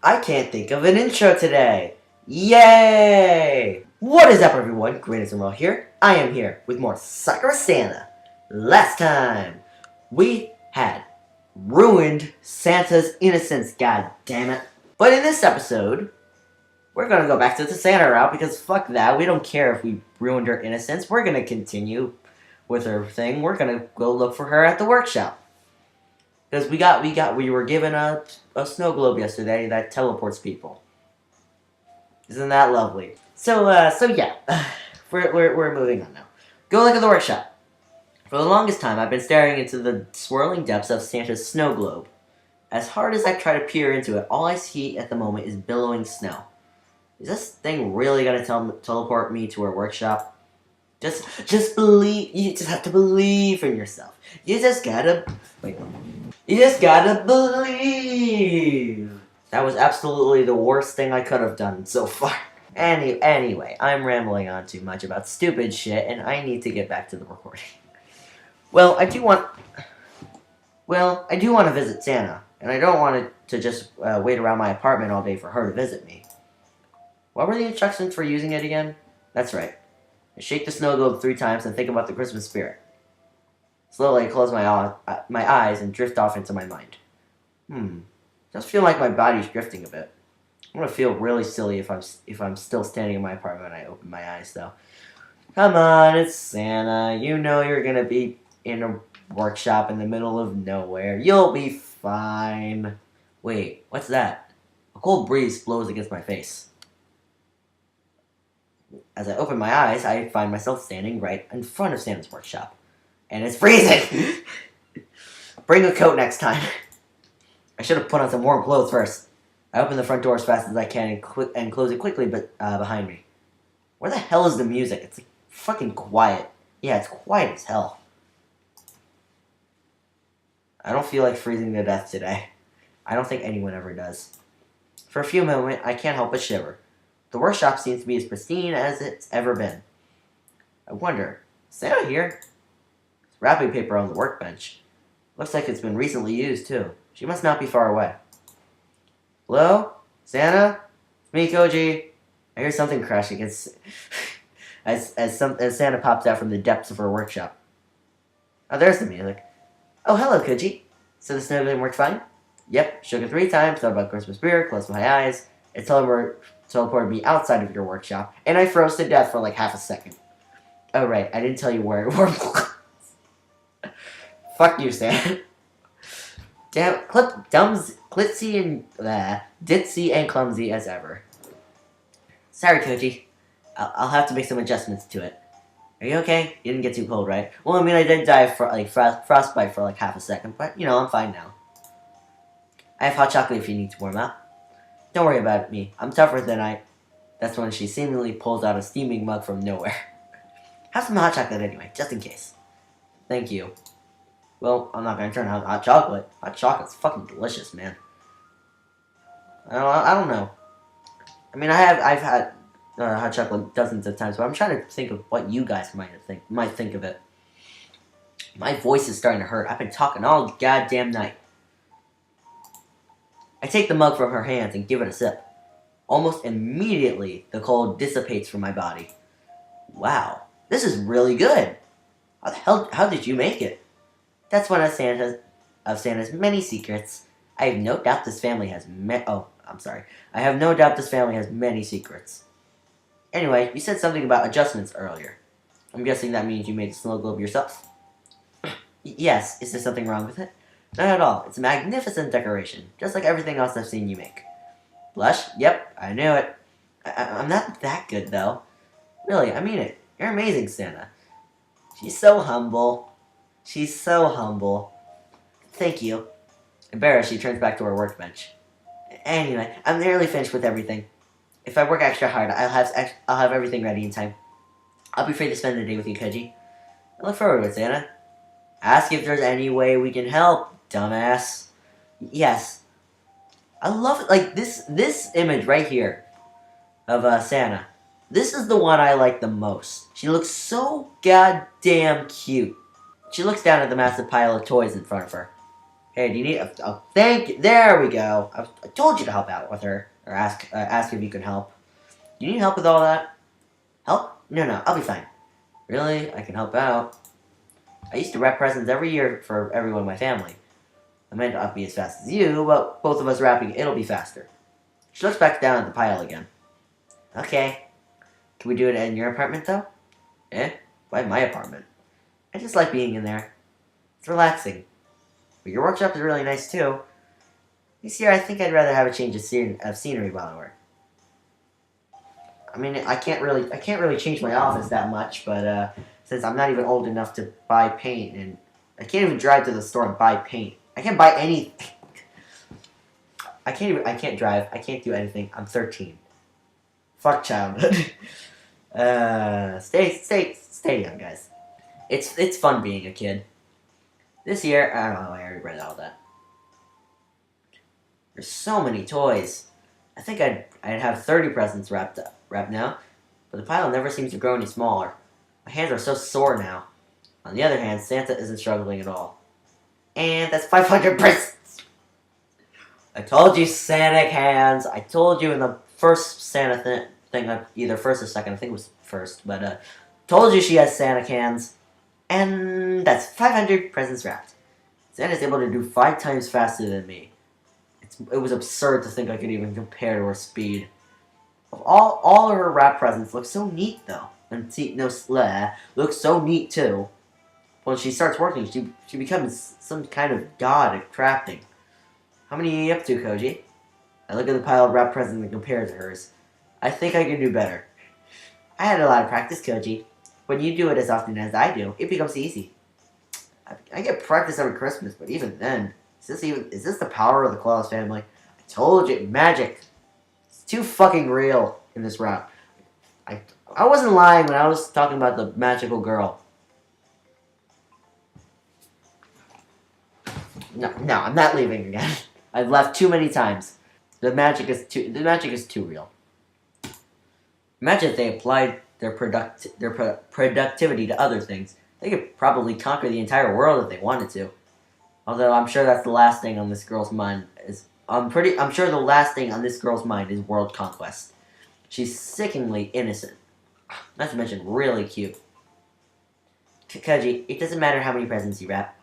I can't think of an intro today. Yay! What is up, everyone? Greatest and Well here. I am here with more Sakura Santa. Last time, we had ruined Santa's innocence, god damn it. But in this episode, we're gonna go back to the Santa route because fuck that. We don't care if we ruined her innocence. We're gonna continue with her thing. We're gonna go look for her at the workshop. Because we were given a snow globe yesterday that teleports people. Isn't that lovely? So yeah, we're moving on now. Go look at the workshop. For the longest time, I've been staring into the swirling depths of Santa's snow globe. As hard as I try to peer into it, all I see at the moment is billowing snow. Is this thing really gonna teleport me to her workshop? Just believe. You just have to believe in yourself. You just gotta believe. That was absolutely the worst thing I could have done so far. Anyway, I'm rambling on too much about stupid shit, and I need to get back to the recording. I do want to visit Santa, and I don't want to just wait around my apartment all day for her to visit me. What were the instructions for using it again? That's right. Shake the snow globe 3 times and think about the Christmas spirit. Slowly, I close my eyes and drift off into my mind. Does feel like my body's drifting a bit. I'm gonna feel really silly if I'm still standing in my apartment when I open my eyes, though. Come on, it's Santa. You know you're gonna be in a workshop in the middle of nowhere. You'll be fine. Wait, what's that? A cold breeze blows against my face. As I open my eyes, I find myself standing right in front of Santa's workshop. And it's freezing! Bring a coat next time. I should have put on some warm clothes first. I open the front door as fast as I can and close it quickly behind me. Where the hell is the music? It's like fucking quiet. Yeah, it's quiet as hell. I don't feel like freezing to death today. I don't think anyone ever does. For a few moments, I can't help but shiver. The workshop seems to be as pristine as it's ever been. I wonder, is Santa here? There's wrapping paper on the workbench. Looks like it's been recently used, too. She must not be far away. Hello? Santa? It's me, Koji. I hear something crashing as Santa pops out from the depths of her workshop. Oh, there's the music. Oh, hello, Koji. So the snow globe worked fine? Yep, shook it 3 times, thought about Christmas spirit, closed my eyes. It teleported me outside of your workshop, and I froze to death for like half a second. Oh, right, I didn't tell you where it was. Fuck you, Santa. Damn, ditzy and clumsy as ever. Sorry, Koji. I'll have to make some adjustments to it. Are you okay? You didn't get too cold, right? Well, I mean, I did die of frostbite for like half a second, but, you know, I'm fine now. I have hot chocolate if you need to warm up. Don't worry about me. I'm tougher than I... That's when she seemingly pulls out a steaming mug from nowhere. Have some hot chocolate anyway, just in case. Thank you. Well, I'm not gonna turn out hot chocolate. Hot chocolate's fucking delicious, man. I don't know. I mean, I've had hot chocolate dozens of times, but I'm trying to think of what you guys might think of it. My voice is starting to hurt. I've been talking all goddamn night. I take the mug from her hands and give it a sip. Almost immediately, the cold dissipates from my body. Wow, this is really good. How did you make it? That's one of Santa's many secrets. I have no doubt this family has I have no doubt this family has many secrets. Anyway, you said something about adjustments earlier. I'm guessing that means you made the snow globe yourself? Yes, is there something wrong with it? Not at all. It's a magnificent decoration, just like everything else I've seen you make. Blush? Yep, I knew it. I'm not that good, though. Really, I mean it. You're amazing, Santa. She's so humble. She's so humble. Thank you. Embarrassed, she turns back to her workbench. Anyway, I'm nearly finished with everything. If I work extra hard, I'll have everything ready in time. I'll be free to spend the day with you, Koji. I look forward to it, Santa. Ask if there's any way we can help, dumbass. Yes. I love it. Like, this image right here of Santa. This is the one I like the most. She looks so goddamn cute. She looks down at the massive pile of toys in front of her. Hey, do you need a thank you? There we go. I told you to help out with her. Or ask if you can help. Do you need help with all that? Help? No, I'll be fine. Really? I can help out. I used to wrap presents every year for everyone in my family. I might not be as fast as you, but both of us wrapping, it'll be faster. She looks back down at the pile again. Okay. Can we do it in your apartment, though? Eh? Why my apartment? I just like being in there. It's relaxing. But your workshop is really nice, too. This year, I think I'd rather have a change of scenery while I work. I mean, I can't really change my office that much, but since I'm not even old enough to buy paint, and I can't even drive to the store and buy paint. I can't buy anything. I can't drive. I can't do anything. I'm 13. Fuck childhood. Stay young, guys. It's fun being a kid. This year, I don't know. I already read all that. There's so many toys. I think I'd have 30 presents wrapped now, but the pile never seems to grow any smaller. My hands are so sore now. On the other hand, Santa isn't struggling at all. And that's 500 presents! I told you, Santa hands! I told you in the first Santa thing, either first or second, I think it was first, but told you she has Santa hands. And that's 500 presents wrapped. Santa's able to do 5 times faster than me. It was absurd to think I could even compare to her speed. All of her wrap presents look so neat, though. And looks so neat, too. When she starts working, she becomes some kind of god at crafting. How many are you up to, Koji? I look at the pile of wrap presents and compare to hers. I think I can do better. I had a lot of practice, Koji. When you do it as often as I do, it becomes easy. I get practice every Christmas, but even then, is this the power of the Claus family? I told you, magic. It's too fucking real in this route. I wasn't lying when I was talking about the magical girl. No, I'm not leaving again. I've left too many times. The magic is too real. Imagine if they applied their productivity to other things. They could probably conquer the entire world if they wanted to. Although I'm sure that's the last thing on this girl's mind I'm sure the last thing on this girl's mind is world conquest. She's sickeningly innocent. Not to mention really cute. Koji, it doesn't matter how many presents you wrap.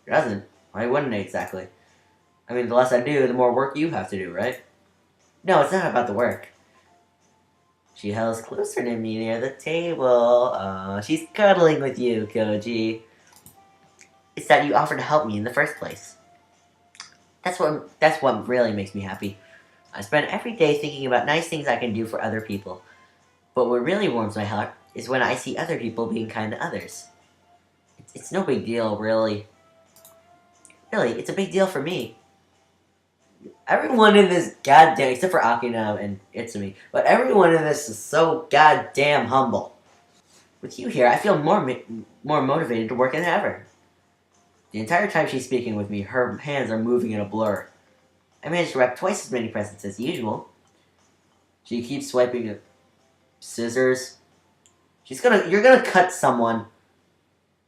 It doesn't. Why wouldn't it exactly? I mean, the less I do, the more work you have to do, right? No, it's not about the work. She huddles closer to me near the table. She's cuddling with you, Koji. It's that you offered to help me in the first place. That's what really makes me happy. I spend every day thinking about nice things I can do for other people. But what really warms my heart is when I see other people being kind to others. It's no big deal, really. Really, it's a big deal for me. Everyone in this goddamn, except for Akina and Itsumi, but everyone in this is so goddamn humble. With you here, I feel more motivated to work than ever. The entire time she's speaking with me, her hands are moving in a blur. I managed to wrap twice as many presents as usual. She keeps swiping at scissors. You're gonna cut someone.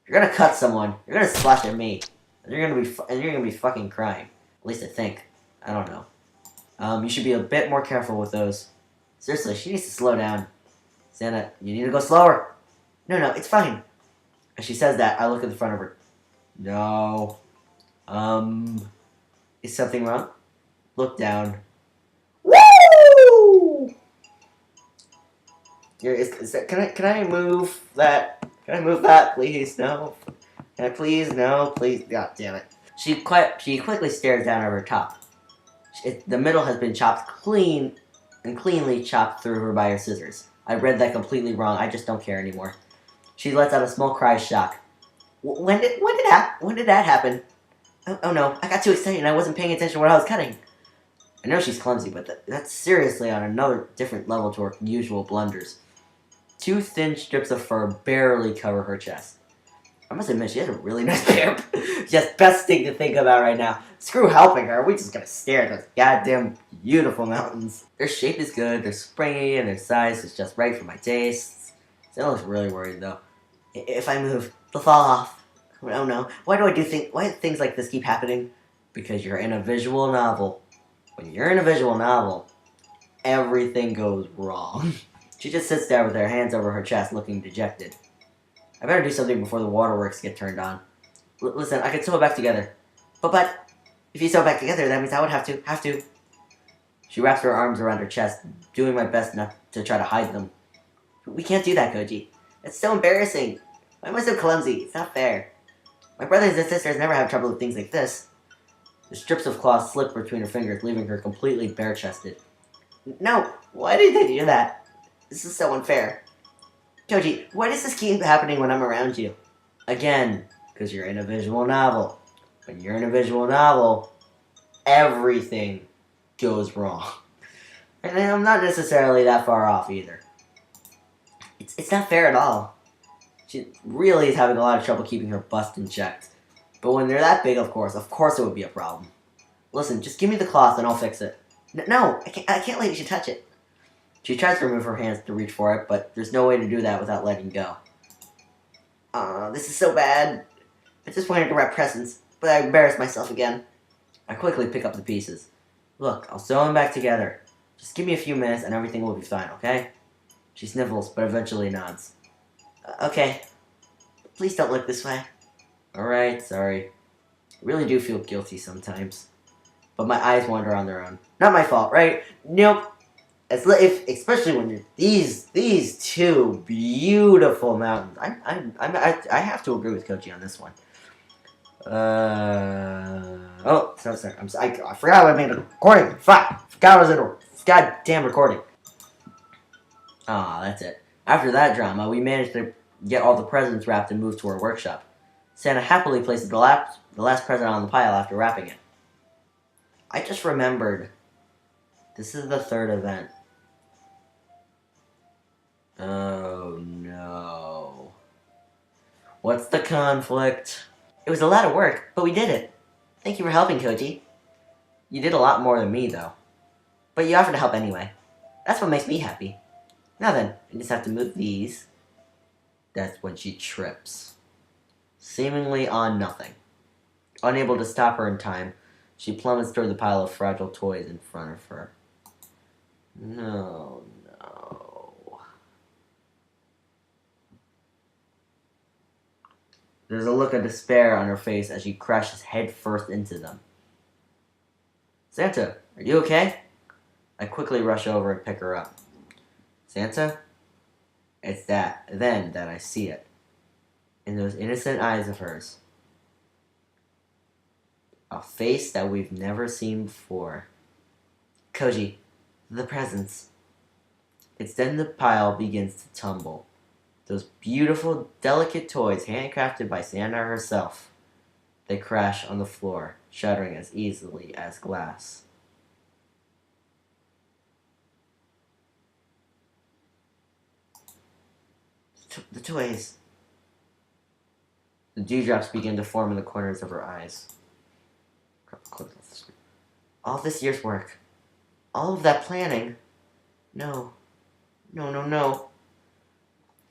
You're gonna slash at me. And you're gonna be fucking crying. At least I think. I don't know. You should be a bit more careful with those. Seriously, she needs to slow down. Santa, you need to go slower. No, it's fine. As she says that, I look at the front of her. No. Is something wrong? Look down. Woo! Can I move that? Can I move that, please? No. Can I please? No, please. God damn it. She quickly stares down at her top. The middle has been chopped cleanly chopped through her by her scissors. I read that completely wrong. I just don't care anymore. She lets out a small cry of shock. When did that happen? Oh no, I got too excited and I wasn't paying attention to what I was cutting. I know she's clumsy, but that's seriously on another different level to her usual blunders. 2 thin strips of fur barely cover her chest. I must admit, she has a really nice hair. Just best thing to think about right now. Screw helping her, we just gotta stare at those goddamn beautiful mountains. Their shape is good, they're springy, and their size is just right for my tastes. Still looks really worried though. If I move, they'll fall off. Oh no, why do things like this keep happening? Because you're in a visual novel. When you're in a visual novel, everything goes wrong. She just sits there with her hands over her chest, looking dejected. I better do something before the waterworks get turned on. Listen, I can sew it back together. But, if you sew it back together, that means I would have to. She wraps her arms around her chest, doing my best not to try to hide them. We can't do that, Koji. It's so embarrassing. Why am I so clumsy? It's not fair. My brothers and sisters never have trouble with things like this. The strips of cloth slip between her fingers, leaving her completely bare-chested. No, why did they do that? This is so unfair. Koji, why does this keep happening when I'm around you? Again, because you're in a visual novel. When you're in a visual novel, everything goes wrong. And I'm not necessarily that far off either. It's not fair at all. She really is having a lot of trouble keeping her bust in check. But when they're that big, of course it would be a problem. Listen, just give me the cloth and I'll fix it. No, I can't let you touch it. She tries to remove her hands to reach for it, but there's no way to do that without letting go. This is so bad. I just wanted to wrap presents, but I embarrassed myself again. I quickly pick up the pieces. Look, I'll sew them back together. Just give me a few minutes and everything will be fine, okay? She sniffles, but eventually nods. Okay. Please don't look this way. Alright, sorry. I really do feel guilty sometimes. But my eyes wander on their own. Not my fault, right? Nope. Especially when you're these two beautiful mountains. I have to agree with Koji on this one. Oh, sorry. I forgot I made a recording. Fuck. Forgot I was in a goddamn recording. That's it. After that drama, we managed to get all the presents wrapped and moved to our workshop. Santa happily places the last present on the pile after wrapping it. I just remembered. This is the third event. Oh no. What's the conflict? It was a lot of work, but we did it. Thank you for helping, Koji. You did a lot more than me, though. But you offered to help anyway. That's what makes me happy. Now then, I just have to move these. That's when she trips. Seemingly on nothing. Unable to stop her in time, she plummets toward the pile of fragile toys in front of her. No. There's a look of despair on her face as she crashes headfirst into them. Santa, are you okay? I quickly rush over and pick her up. Santa? It's then that I see it. In those innocent eyes of hers. A face that we've never seen before. Koji, the presents. It's then the pile begins to tumble. Those beautiful, delicate toys handcrafted by Santa herself. They crash on the floor, shattering as easily as glass. The toys. The dewdrops begin to form in the corners of her eyes. All this year's work. All of that planning. No.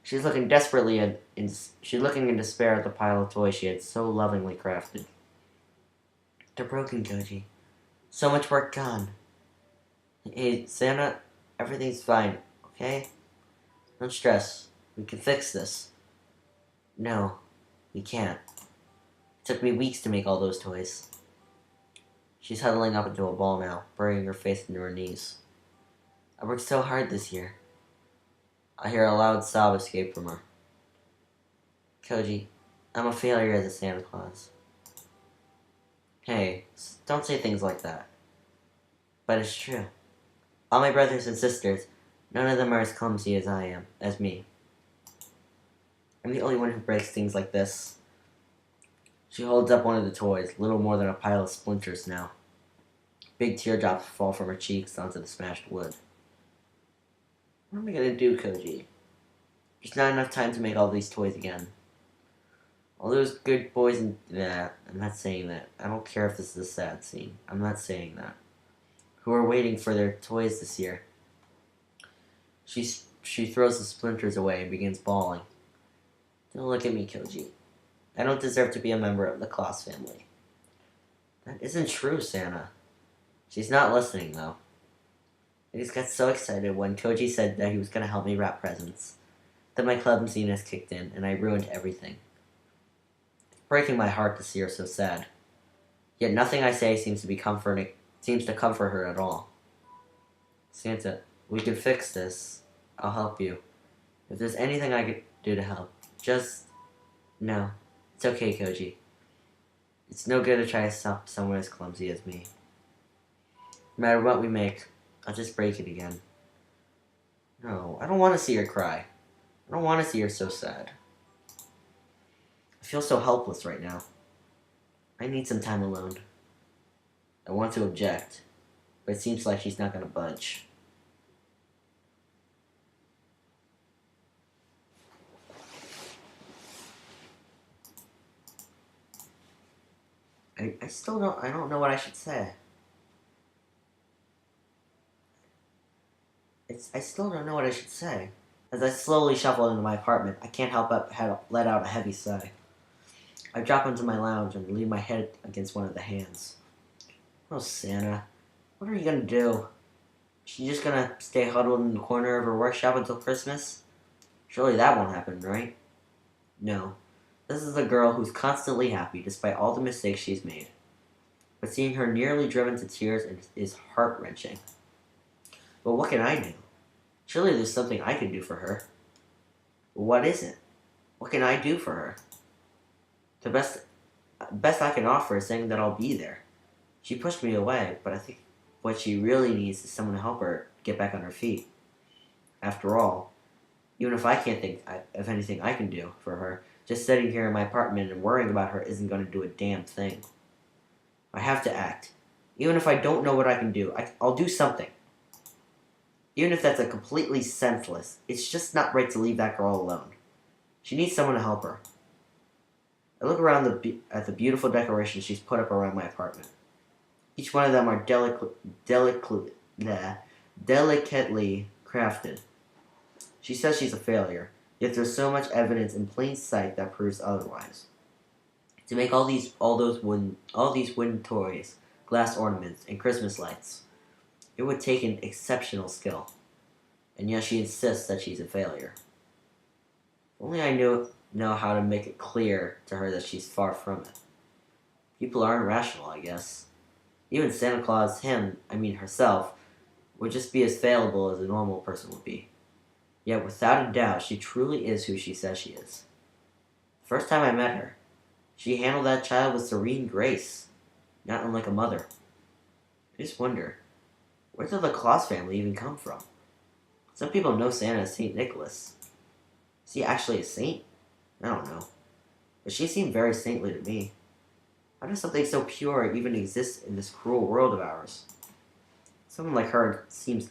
She's looking desperately she's looking in despair at the pile of toys she had so lovingly crafted. They're broken, Koji. So much work gone. Hey, Santa, everything's fine, okay? Don't stress. We can fix this. No, we can't. It took me weeks to make all those toys. She's huddling up into a ball now, burying her face into her knees. I worked so hard this year. I hear a loud sob escape from her. Koji, I'm a failure as a Santa Claus. Hey, don't say things like that. But it's true. All my brothers and sisters, none of them are as clumsy as me. I'm the only one who breaks things like this. She holds up one of the toys, little more than a pile of splinters now. Big teardrops fall from her cheeks onto the smashed wood. What am I gonna do, Koji? There's not enough time to make all these toys again. All those good boys and... Nah, I'm not saying that. I don't care if this is a sad scene. I'm not saying that. Who are waiting for their toys this year. She throws the splinters away and begins bawling. Don't look at me, Koji. I don't deserve to be a member of the Claus family. That isn't true, Santa. She's not listening, though. I just got so excited when Koji said that he was going to help me wrap presents. Then my clumsiness kicked in, and I ruined everything. It's breaking my heart to see her so sad. Yet nothing I say seems to comfort her at all. Santa, we can fix this. I'll help you. If there's anything I could do to help, just... No. It's okay, Koji. It's no good to try to stop someone as clumsy as me. No matter what we make, I'll just break it again. No, I don't want to see her cry. I don't want to see her so sad. I feel so helpless right now. I need some time alone. I want to object, but it seems like she's not going to budge. I don't know what I should say. I still don't know what I should say. As I slowly shuffle into my apartment, I can't help but let out a heavy sigh. I drop into my lounge and lean my head against one of the hands. Oh, Santa, what are you gonna do? She just gonna stay huddled in the corner of her workshop until Christmas? Surely that won't happen, right? No. This is a girl who's constantly happy despite all the mistakes she's made. But seeing her nearly driven to tears is heart-wrenching. But what can I do? Surely there's something I can do for her. But what is it? What can I do for her? The best I can offer is saying that I'll be there. She pushed me away, but I think what she really needs is someone to help her get back on her feet. After all, even if I can't think of anything I can do for her, just sitting here in my apartment and worrying about her isn't going to do a damn thing. I have to act. Even if I don't know what I can do, I'll do something. Even if that's a completely senseless, it's just not right to leave that girl alone. She needs someone to help her. I look around at the beautiful decorations she's put up around my apartment. Each one of them are delicately crafted. She says she's a failure, yet there's so much evidence in plain sight that proves otherwise. To make all these wooden toys, glass ornaments, and Christmas lights, it would take an exceptional skill. And yet she insists that she's a failure. If only I know how to make it clear to her that she's far from it. People aren't rational, I guess. Even Santa Claus, herself, would just be as fallible as a normal person would be. Yet without a doubt, she truly is who she says she is. The first time I met her, she handled that child with serene grace, not unlike a mother. I just wonder, where did the Claus family even come from? Some people know Santa as St. Nicholas. Is he actually a saint? I don't know. But she seemed very saintly to me. How does something so pure even exist in this cruel world of ours? Someone like her seems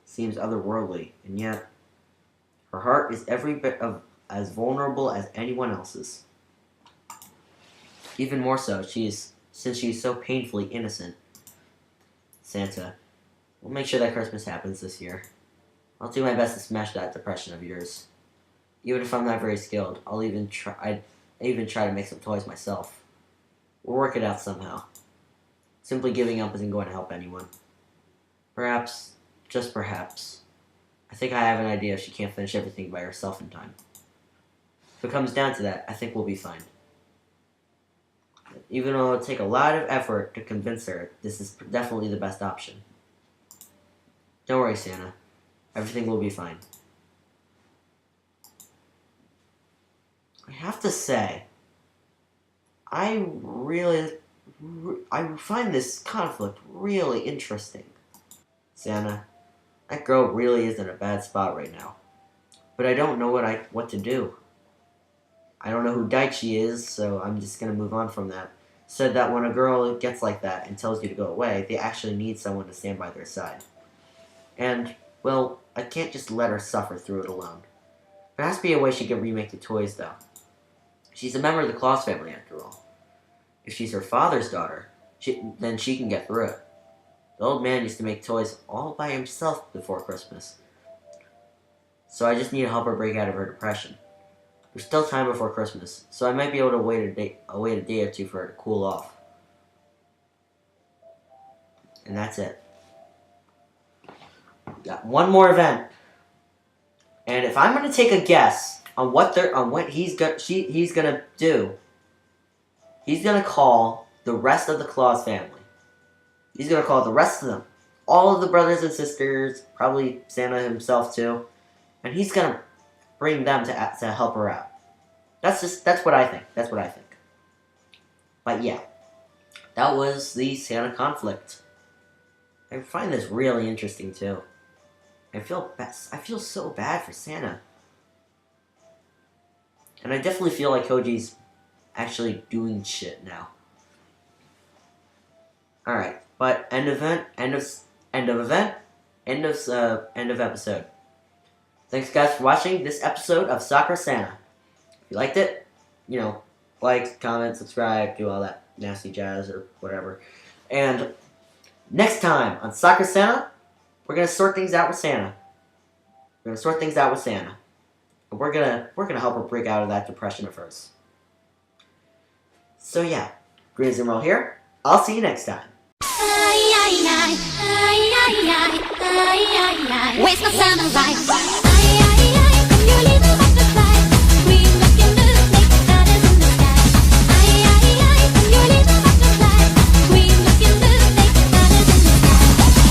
otherworldly, and yet her heart is every bit as vulnerable as anyone else's. Even more so, since she is so painfully innocent. Santa, we'll make sure that Christmas happens this year. I'll do my best to smash that depression of yours. Even if I'm not very skilled, I even try to make some toys myself. We'll work it out somehow. Simply giving up isn't going to help anyone. Perhaps, just perhaps, I think I have an idea if she can't finish everything by herself in time. If it comes down to that, I think we'll be fine. Even though it'll take a lot of effort to convince her, this is definitely the best option. Don't worry, Santa. Everything will be fine. I have to say, I find this conflict really interesting. Santa, that girl really is in a bad spot right now. But I don't know what to do. I don't know who Daichi is, so I'm just gonna move on from that. Said that when a girl gets like that and tells you to go away, they actually need someone to stand by their side. And, well, I can't just let her suffer through it alone. There has to be a way she can remake the toys, though. She's a member of the Claus family, after all. If she's her father's daughter, then she can get through it. The old man used to make toys all by himself before Christmas. So I just need to help her break out of her depression. There's still time before Christmas, so I might be able to wait a day or two for her to cool off. And that's it. Got one more event. And if I'm gonna take a guess on what he's gonna do, he's gonna call the rest of the Claus family. He's gonna call the rest of them. All of the brothers and sisters, probably Santa himself too. And he's gonna bring them to help her out. That's what I think. That's what I think. But yeah, that was the Santa conflict. I find this really interesting too. I feel so bad for Santa. And I definitely feel like Koji's actually doing shit now. Alright, but end of episode. Thanks guys for watching this episode of Sakura Santa. If you liked it, you know, like, comment, subscribe, do all that nasty jazz or whatever. And next time on Sakura Santa, we're gonna sort things out with Santa. And we're gonna help her break out of that depression at first. So yeah, Green Emerald here. I'll see you next time. Waste my summer life.